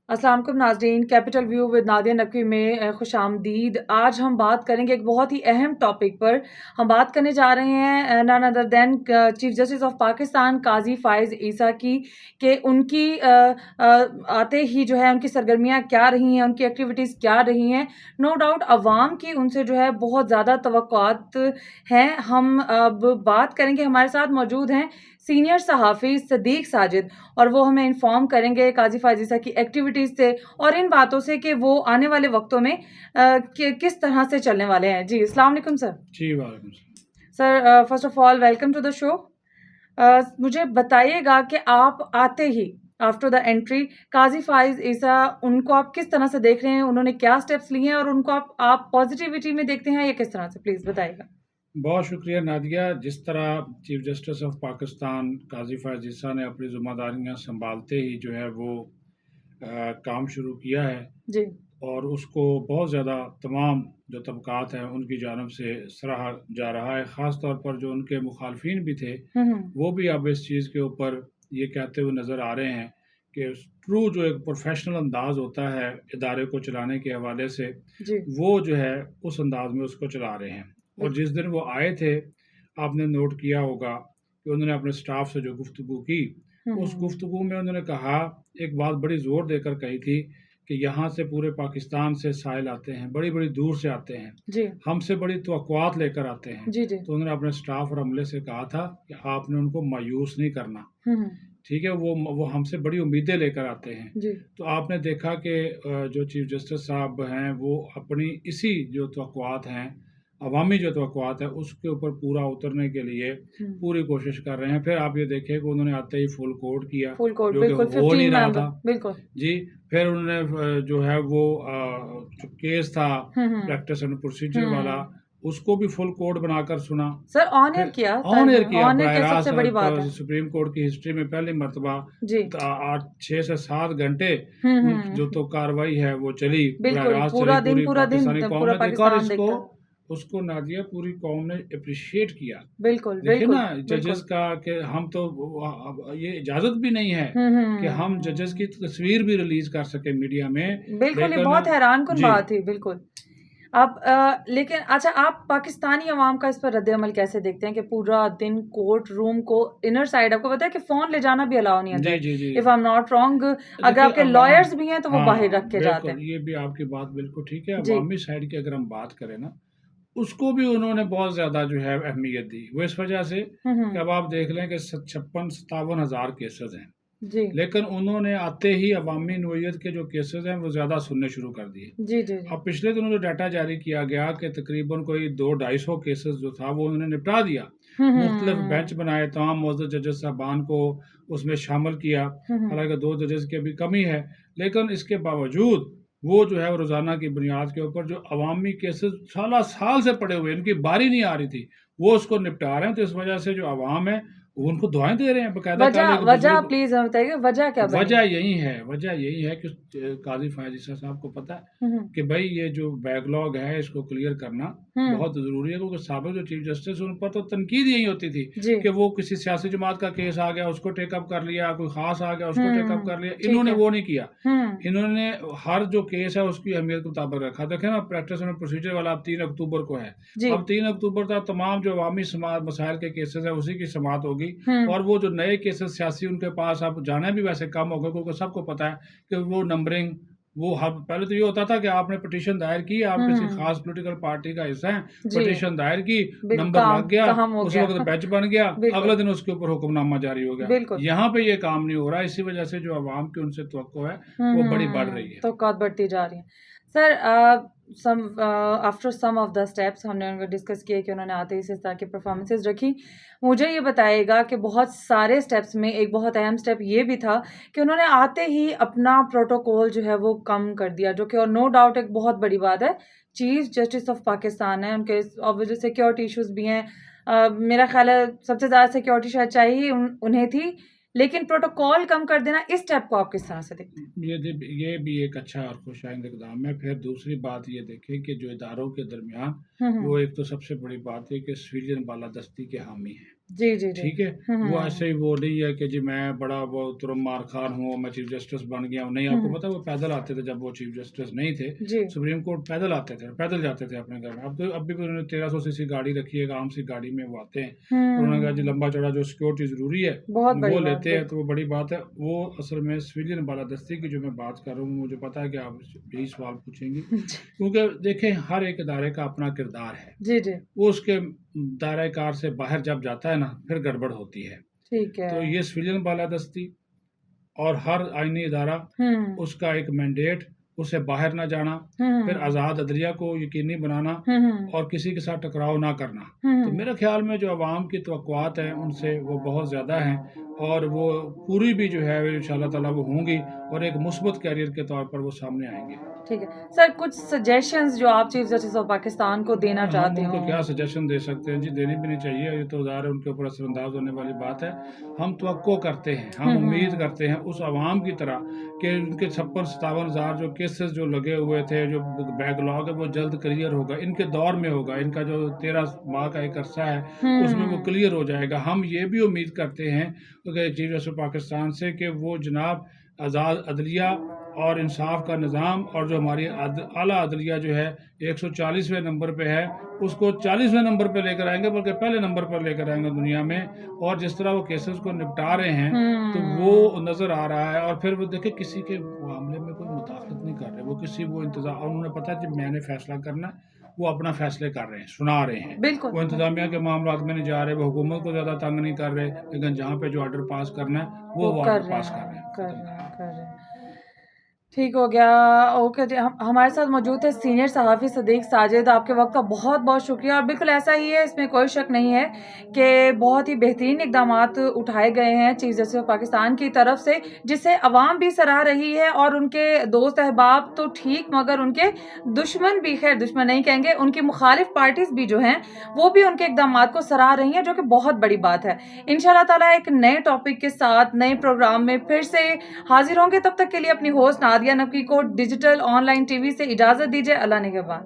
अस्सलाम वालेकुम नाज़रीन, capital view with Nadia Naqvi में खुशामदीद। आज हम बात करेंगे एक बहुत ही अहम टॉपिक पर। हम बात करने जा रहे हैं none other than chief justice of Pakistan Qazi Faez Isa की, कि उनकी आते ही जो है उनकी सरगर्मियाँ क्या रही हैं, उनकी एक्टिविटीज़ क्या रही हैं। नो डाउट अवाम की उनसे जो है बहुत ज़्यादा तवक्कुआत हैं। हम अब बात करेंगे, हमारे साथ मौजूद हैं सीनियर सहाफ़ी सदीक साजिद, और वो हमें इन्फॉर्म करेंगे काजी फ़ाइज़ ईसा की एक्टिविटीज़ से और इन बातों से कि वो आने वाले वक्तों में किस तरह से चलने वाले हैं। जी, अस्सलाम वालेकुम सर। जी, वालेकुम सलाम। Sir first of all welcome to the show. मुझे बताइएगा कि आप आते ही after the entry Qazi Faez Isa, उनको आप किस तरह से देख रहे हैं? उन्होंने क्या स्टेप्स लिए हैं और उनको आप पॉज़िटिविटी में देखते हैं या किस तरह से? प्लीज़ बताइएगा। बहुत शुक्रिया नादिया। जिस तरह chief justice of Pakistan Qazi Faez ईसा ने अपनी ज़िम्मेदारियाँ सँभालते ही जो है वो काम शुरू किया है, जी। और उसको बहुत ज़्यादा तमाम जो तबक़ात हैं उनकी जानिब से सराहा जा रहा है। ख़ास तौर पर जो उनके मुखालफिन भी थे, हुँ, हुँ। वो भी अब इस चीज़ के ऊपर ये कहते हुए नज़र आ रहे हैं कि ट्रू जो एक प्रोफ़ेशनल अंदाज़ होता है इदारे को चलाने के हवाले से, जी, वो जो है उस अंदाज़ में उसको चला रहे हैं। और बिल्कुल। जिस दिन वो आए थे, आपने नोट किया होगा कि उन्होंने अपने स्टाफ़ से जो गुफ्तगू की, हुँ, उस हुँ। गुफ्तगू में उन्होंने कहा, एक बात बड़ी ज़ोर देकर कही थी कि यहाँ से पूरे पाकिस्तान से साइल आते हैं, बड़ी-बड़ी दूर से आते हैं, जी। हमसे बड़ी तवक्कुआत लेकर आते हैं। जी, जी। तो उन्होंने अपने स्टाफ़ और अमले से कहा था कि आपने उनको मायूस नहीं करना, हुँ, हुँ। ठीक है? वो हमसे बड़ी उम्मीदें लेकर आते हैं। जी। तो आपने देखा कि जो चीफ़ जस्टिस साहब हैं, वो अपनी इसी जो तवक्कुआत हैं, अवामी जो तवक्कुआत है, उसके ऊपर पूरा उतरने के लिए हुँ। पूरी कोशिश कर रहे हैं। फिर आप ये देखें कि उन्होंने आते ही फुल कोर्ट किया, फुल कोर्ट जो कि बिल्कुल, हो नहीं 15 रहा मेंबर था। बिल्कुल। जी, फिर उन्होंने जो है वो जो केस था हुँ, हुँ। प्रैक्टिस एंड प्रोसीजर वाला, हुँ। उसको भी फुल कोर्ट बनाकर सुना। सर ऑन एयर फिर किया ऑन एयर तब किया ऑन एयर बराह किया, सबसे रास्त बड़ी बात है। सुप्रीम कोर्ट की हिस्ट्री में पहली मर्तबा जी। 8 6 से 7 घंटे हुँ, उन जो हुँ। तो कार्रवाई है वो चली, बराह बिल्कुल, रास्त चली, पूरा दिन पाकिस्तानी तब कौम पूरा ने देखा और पाकिस्तान देखता है। उसको नादिया पूरी कौम ने एप्रिशिएट किया। बिल्कुल, देखिए ना बिल्कुल, जजेस बिल्कुल। का कि हम तो अब ये इजाज़त भी नहीं है हुँ, कि हम जजेस की हुँ। तस्वीर भी रिलीज़ कर सकें मीडिया में, बिल्कुल, ये लेकिन बहुत हैरानकुन जी। बात थी, बिल्कुल। अब लेकिन अच्छा, आप पाकिस्तानी अवाम का इस पर रद्द-ए-अमल कैसे देखते हैं कि पूरा दिन कोर्ट रूम को इनर साइड, आपको पता है कि फ़ोन ले जाना भी अलाउ नहीं होता जी, है। जी, जी। If I am not wrong, अगर देखिए आपके अवाम लॉयर्स भी हैं तो वो बाहर हाँ, रख के जाते बिल्कुल, हैं। ये भी आपकी बात बिल्कुल ठीक है। जी। अवामी साइड की अगर हम बात करें ना, उसको भी उन्होंने बहुत ज़्यादा जो है अहमियत दी। वो इस वजह से हुँ, कि अब हुँ। आप देख लें कि स 56-57 हज़ार केसेज़ हैं। जी। लेकिन उन्होंने आते ही अवामी नोयत के जो केसेज़ हैं, वो ज़्यादा सुनने शुरू कर दिए। जी, जी, जी। अब पिछले दिनों जो डाटा जारी किया गया कि तकरीबन कोई 2-250 केसेज़ जो था, वो उन्होंने निपटा दिया। हुँ, मुख्तलिफ बेंच हुँ। बनाए, तमाम मुअज़्ज़ज़ जजेस साहबान को उसमें शामिल किया। हुँ, हुँ। हालाँकि 2 जजेस की अभी कमी है, लेकिन इसके बावजूद वो जो है वो रोज़ाना की बुनियाद के ऊपर जो अवामी केसेज़ साल से पड़े हुए हैं, इनकी बारी नहीं आ रही थी, वो उसको निपटा रहे हैं। तो इस वजह से जो अवाम है, वो उनको दुआएँ दे रहे हैं। बाकायदा कल वजह एक वजह बुज़ुर्ग प्लीज़ हमें बताइए, वजह क्या बनी? वजह यही है कि काज़ी फ़ायज़ ईसा साहब को पता है हुँ, हुँ। कि भई ये जो बैकलॉग है इसको क्लियर करना हुँ। बहुत ज़रूरी है, क्योंकि साबिक़ जो चीफ़ जस्टिस उन पर तो तनकीद यही होती थी जी। कि वो किसी सियासी जमात का केस आ गया उसको टेक अप कर लिया, कोई ख़ास आ गया उसको टेक अप हुँ, कर लिया। ठीक इन्होंने है। वो नहीं किया। हुँ। इन्होंने हर जो केस है उसकी अहमियत के मुताबिक रखा। देखें ना प्रैक्टिस एंड प्रोसीजर वाला अब 3 अक्टूबर को है। जी। अब 3 अक्टूबर तक तमाम जो अवामी मसाइल के केसेज़ हैं उसी की समाअत होगी, हुँ। और वो जो नए केसेज़ सियासी उनके पास अब जाना भी वैसे कम होगा, क्योंकि सबको पता है कि वो नंबरिंग वो हब पहले तो ये होता था कि आपने पिटीशन दायर की, आप हुँ, किसी हुँ। ख़ास पॉलिटिकल पार्टी का हिस्सा हैं, जी। पिटीशन दायर की, नंबर काम लग गया, काम हो उस गया। वक़्त बेंच बन गया, बिल्कुल, अगले दिन उसके ऊपर हुक्मनामा जारी हो गया। बिल्कुल। यहाँ पे ये काम नहीं हो रहा, इसी वजह से जो अवाम की उनसे तवक्को है, हुँ, वो बड़ी बढ़ रही हुँ। है। तवक़्क़ात बढ़ती जा रही हैं। Sir after some of the steps हमने उनको डिस्कस किए कि उन्होंने आते ही इस तरह की परफॉर्मेंसेस रखी। मुझे ये बताइएगा कि बहुत सारे स्टेप्स में एक बहुत अहम स्टेप ये भी था कि उन्होंने आते ही अपना प्रोटोकॉल जो है वो कम कर दिया, जो कि और नो डाउट एक बहुत बड़ी बात है। चीफ जस्टिस ऑफ पाकिस्तान है, उनके ऑब्वियसली सिक्योरिटी इश्यूज़ भी हैं। मेरा ख़्याल है सबसे ज़्यादा सिक्योरिटी शायद चाहिए उन्हें थी, लेकिन प्रोटोकॉल कम कर देना, इस स्टेप को आप किस तरह से देखते हैं? ये भी एक अच्छा और खुशाइंद इक़दाम है। फिर दूसरी बात ये देखें कि जो इदारों के दरमियान, हुँ, वो हुँ। एक तो सबसे बड़ी बात है कि सिविलियन बालादस्ती के हामी हैं। जी, जी, जी। ठीक है? हुँ, वो हुँ। ऐसे ही वो नहीं है कि जी मैं बड़ा वो तुरम मार खान हूँ, मैं चीफ जस्टिस बन गया हूँ। नहीं, हुँ, आपको हुँ। पता है वो पैदल आते थे जब वो चीफ जस्टिस नहीं थे, जी। सुप्रीम कोर्ट पैदल आते थे, पैदल जाते थे अपने घर में। अब भी उन्होंने 1300 सीसी गाड़ी रखी है, एक आम सी गाड़ी में वो आते हैं। और उन्होंने कहा जी हुँ। लंबा-चौड़ा जो सिक्योरिटी ज़रूरी है, बहुत बड़ी वो बात, लेते हैं तो बिल्कुल। वो बड़ी बात है। वो असल में सिविलियन बालादस्ती की जो मैं बात कर रहा हूँ, मुझे पता है कि आप यही सवाल पूछेंगी। जी। क्योंकि देखें हर एक इदारे का अपना किरदार है। जी, जी। वो उसके दायरे कार से बाहर जब जाता है ना, फिर गड़बड़ होती है। ठीक तो है। ये सिविलियन बालादस्ती और हर आईनी इदारा हुँ। उसका एक मैंडेट, उससे बाहर ना जाना, हुँ, फिर हुँ। आज़ाद अदलिया को यकीनी बनाना हुँ, हुँ। और किसी के साथ टकराव ना करना। हुँ, तो हुँ। मेरे ख़्याल में जो अवाम की तवक्कुआत हैं उनसे वो बहुत ज़्यादा हैं और वो पूरी भी जो है इंशाअल्लाह ताला वो होंगी और एक मुस्बत कैरियर के तौर पर वो सामने आएँगे। ठीक है। सर कुछ सजेशंस जो आप चीफ जस्टिस ऑफ पाकिस्तान को देना हम चाहते उनको हों? क्या सजेशन दे सकते हैं जी, देनी भी नहीं चाहिए, ये तो ज़ाहिर है उनके ऊपर असरअंदाज़ होने वाली बात है। हम तवक्को करते हैं, हुँ, हम उम्मीद हुँ। करते हैं उस अवाम की तरह कि उनके 56-57 हज़ार जो केसेस जो लगे हुए थे, जो बैकलॉग है वो जल्द क्लियर होगा, इनके दौर में होगा। इनका जो 13 माह का एक अरसा है, उसमें वो हुँ। क्लियर हो जाएगा। हम ये भी उम्मीद करते हैं कि चीफ जस्टिस पाकिस्तान से कि वो जनाब आज़ाद अदलिया और इंसाफ का निज़ाम और जो हमारी आला अदलिया जो है 140वें नंबर पे है, उसको 40वें नंबर पे लेकर आएँगे, बल्कि पहले नंबर पर लेकर आएँगे दुनिया में। और जिस तरह वो केसेस को निपटा रहे हैं, तो वो हुँ। नज़र आ रहा है। और फिर वो देखिए किसी के मामले में कोई मुदाखलत नहीं कर रहे, वो किसी वो इंतज़ाम, और उन्हें पता है कि मैंने फैसला करना है, वो अपना फैसले कर रहे हैं, सुना रहे हैं। बिल्कुल, वो बिल्कुल। इंतज़ामिया के मामलात में नहीं जा रहे, वो हुकूमत को ज़्यादा तंग नहीं कर रहे, लेकिन जहाँ पे जो ऑर्डर पास करना है, वो वो कर ऑर्डर रहे पास कर रहे हैं, हैं। कर ख़त्म रहे हैं, कहानी। कर रहे हैं। ठीक हो गया। ओके जी, हम हमारे साथ मौजूद है सीनियर सहाफ़ी सदीक़ साजिद। आपके वक़्त का बहुत-बहुत शुक्रिया और बिल्कुल ऐसा ही है, इसमें कोई शक नहीं है कि बहुत ही बेहतरीन इक़दामात उठाए गए हैं चीफ़ जस्टिस ऑफ़ पाकिस्तान की तरफ से, जिसे अवाम भी सराह रही है और उनके दोस्त अहबाब तो ठीक मगर उनके दुश्मन भी, ख़ैर दुश्मन नहीं कहेंगे, उनकी मुख़ालिफ़ पार्टीज़ भी जो हैं, वो भी उनके इक़दामात को सराह रही हैं, जो कि बहुत बड़ी बात है। इंशाअल्लाह ताला एक नए टॉपिक के साथ, नए प्रोग्राम में फिर से हाज़िर होंगे, तब तक के लिए अपनी होस्ट नादिया नकवी को डिजिटल ऑनलाइन टीवी से इजाज़त दीजिए। अल्लाह निगहबान।